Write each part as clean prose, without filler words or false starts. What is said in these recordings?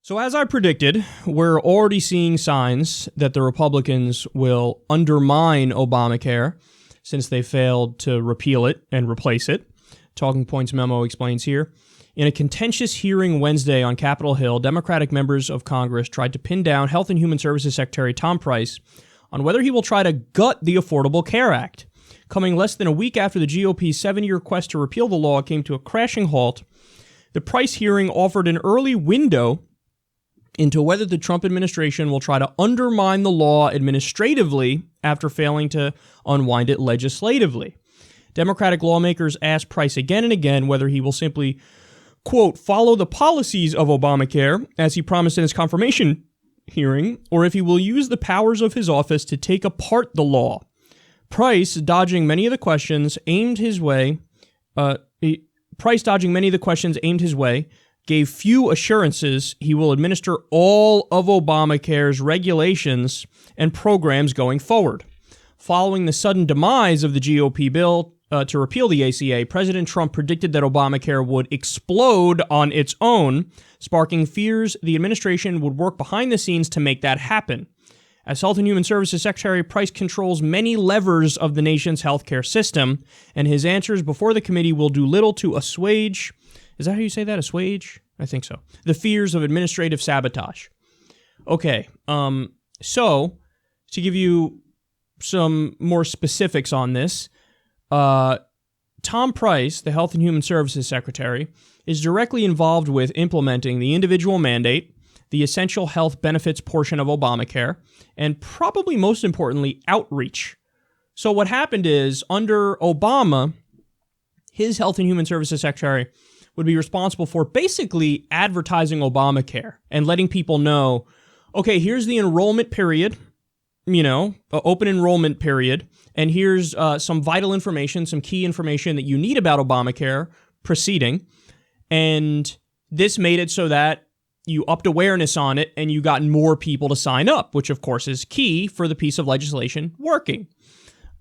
So as I predicted, we're already seeing signs that the Republicans will undermine Obamacare since they failed to repeal it and replace it. Talking Points memo explains here. In a contentious hearing Wednesday on Capitol Hill, Democratic members of Congress tried to pin down Health and Human Services Secretary Tom Price on whether he will try to gut the Affordable Care Act. Coming less than a week after the GOP's 7-year quest to repeal the law came to a crashing halt, the Price hearing offered an early window into whether the Trump administration will try to undermine the law administratively after failing to unwind it legislatively. Democratic lawmakers asked Price again and again whether he will simply, quote, follow the policies of Obamacare, as he promised in his confirmation hearing, or if he will use the powers of his office to take apart the law. Price, dodging many of the questions aimed his way, gave few assurances he will administer all of Obamacare's regulations and programs going forward. Following the sudden demise of the GOP bill to repeal the ACA, President Trump predicted that Obamacare would explode on its own, sparking fears the administration would work behind the scenes to make that happen. As Health and Human Services Secretary, Price controls many levers of the nation's healthcare system, and his answers before the committee will do little to assuage. Is that how you say that? Assuage? I think so. The fears of administrative sabotage. Okay, so to give you some more specifics on this, Tom Price, the Health and Human Services Secretary, is directly involved with implementing the individual mandate, the essential health benefits portion of Obamacare, and probably most importantly, outreach. So what happened is, under Obama, his Health and Human Services Secretary would be responsible for basically advertising Obamacare and letting people know, okay, here's the enrollment period, open enrollment period, and here's some vital information, some key information that you need about Obamacare proceeding. And this made it so that you upped awareness on it and you got more people to sign up, which of course is key for the piece of legislation working.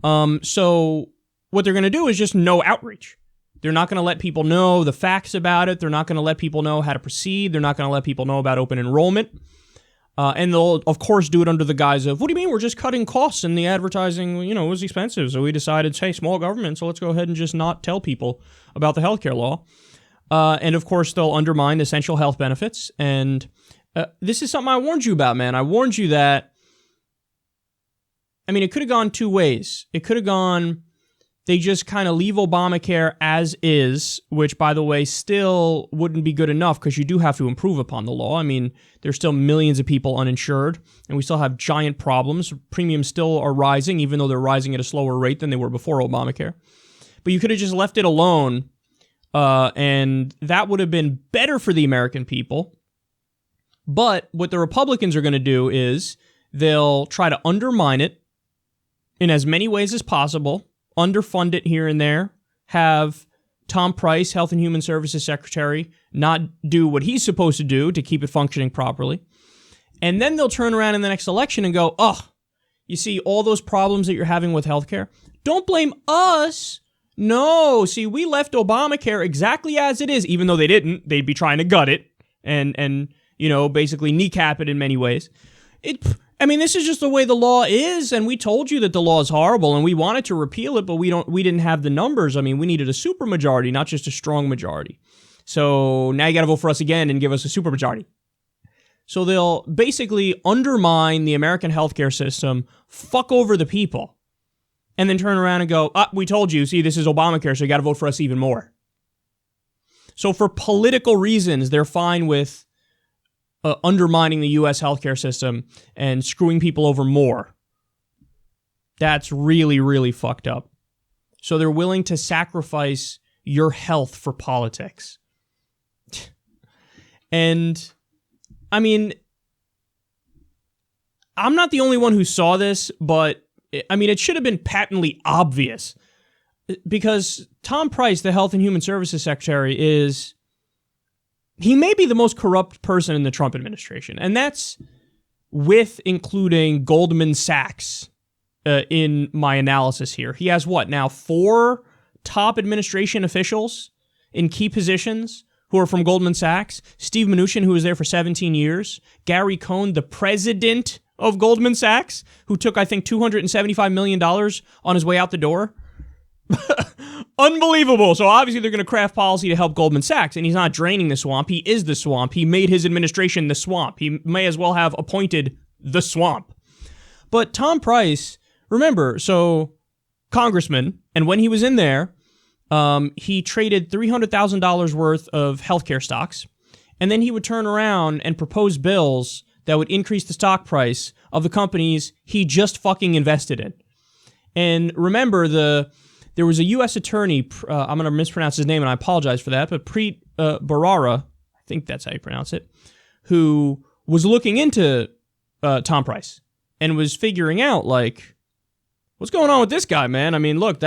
So what they're going to do is just no outreach. They're not going to let people know the facts about it. They're not going to let people know how to proceed. They're not going to let people know about open enrollment. And they'll, of course, do it under the guise of, what do you mean? We're just cutting costs and the advertising, it was expensive. So we decided, hey, small government, so let's go ahead and just not tell people about the healthcare law. And, of course, they'll undermine essential health benefits. And this is something I warned you about, man. I warned you that, it could have gone two ways. It could have gone, they just kind of leave Obamacare as is, which, by the way, still wouldn't be good enough because you do have to improve upon the law. There's still millions of people uninsured, and we still have giant problems. Premiums still are rising, even though they're rising at a slower rate than they were before Obamacare. But you could have just left it alone, and that would have been better for the American people. But what the Republicans are going to do is they'll try to undermine it in as many ways as possible, underfund it here and there, have Tom Price, Health and Human Services Secretary, not do what he's supposed to do to keep it functioning properly. And then they'll turn around in the next election and go, you see all those problems that you're having with healthcare? Don't blame us. No, see, we left Obamacare exactly as it is, even though they didn't. They'd be trying to gut it and basically kneecap it in many ways. This is just the way the law is, and we told you that the law is horrible, and we wanted to repeal it, but we didn't have the numbers. We needed a supermajority, not just a strong majority. So now you got to vote for us again and give us a supermajority. So they'll basically undermine the American healthcare system, fuck over the people, and then turn around and go, we told you, see, this is Obamacare, so you got to vote for us even more. So for political reasons, they're fine with undermining the U.S. healthcare system and screwing people over more. That's really, really fucked up. So they're willing to sacrifice your health for politics. And, I'm not the only one who saw this, but, it should have been patently obvious. Because Tom Price, the Health and Human Services Secretary, he may be the most corrupt person in the Trump administration, and that's with including Goldman Sachs in my analysis here. He has 4 top administration officials in key positions who are from Goldman Sachs, Steve Mnuchin, who was there for 17 years, Gary Cohn, the president of Goldman Sachs, who took, I think, $275 million on his way out the door. Unbelievable. So obviously they're going to craft policy to help Goldman Sachs, and he's not draining the swamp. He is the swamp. He made his administration the swamp. He may as well have appointed the swamp. But Tom Price, remember, so congressman, and when he was in there, he traded $300,000 worth of healthcare stocks, and then he would turn around and propose bills that would increase the stock price of the companies he just fucking invested in. And remember, there was a U.S. attorney, I'm going to mispronounce his name, and I apologize for that, but Preet Bharara, I think that's how you pronounce it, who was looking into Tom Price and was figuring out, like, what's going on with this guy, man? I mean, look,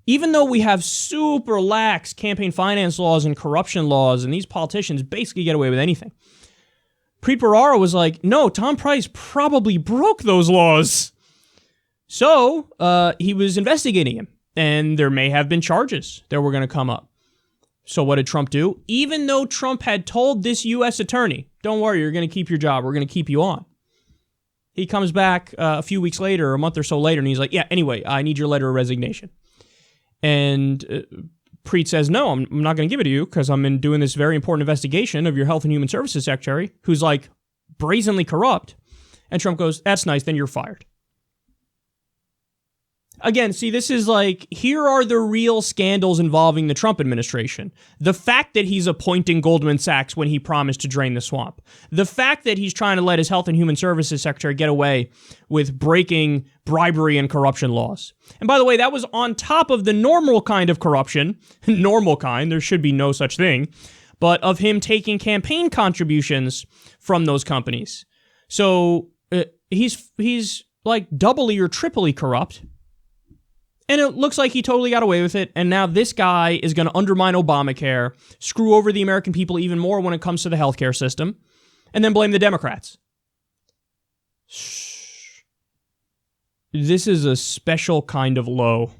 even though we have super lax campaign finance laws and corruption laws, and these politicians basically get away with anything, Preet Bharara was like, no, Tom Price probably broke those laws. So he was investigating him, and there may have been charges that were going to come up. So what did Trump do? Even though Trump had told this U.S. attorney, don't worry, you're going to keep your job, we're going to keep you on. He comes back a few weeks later, a month or so later, and he's like, yeah, anyway, I need your letter of resignation. And Preet says, no, I'm not going to give it to you because I'm doing this very important investigation of your Health and Human Services Secretary, who's like brazenly corrupt. And Trump goes, that's nice, then you're fired. Again, see, this is like, here are the real scandals involving the Trump administration. The fact that he's appointing Goldman Sachs when he promised to drain the swamp. The fact that he's trying to let his Health and Human Services Secretary get away with breaking bribery and corruption laws. And by the way, that was on top of the normal kind of corruption. Normal kind, there should be no such thing. But of him taking campaign contributions from those companies. So he's like doubly or triply corrupt. And it looks like he totally got away with it, and now this guy is going to undermine Obamacare, screw over the American people even more when it comes to the healthcare system, and then blame the Democrats. This is a special kind of low.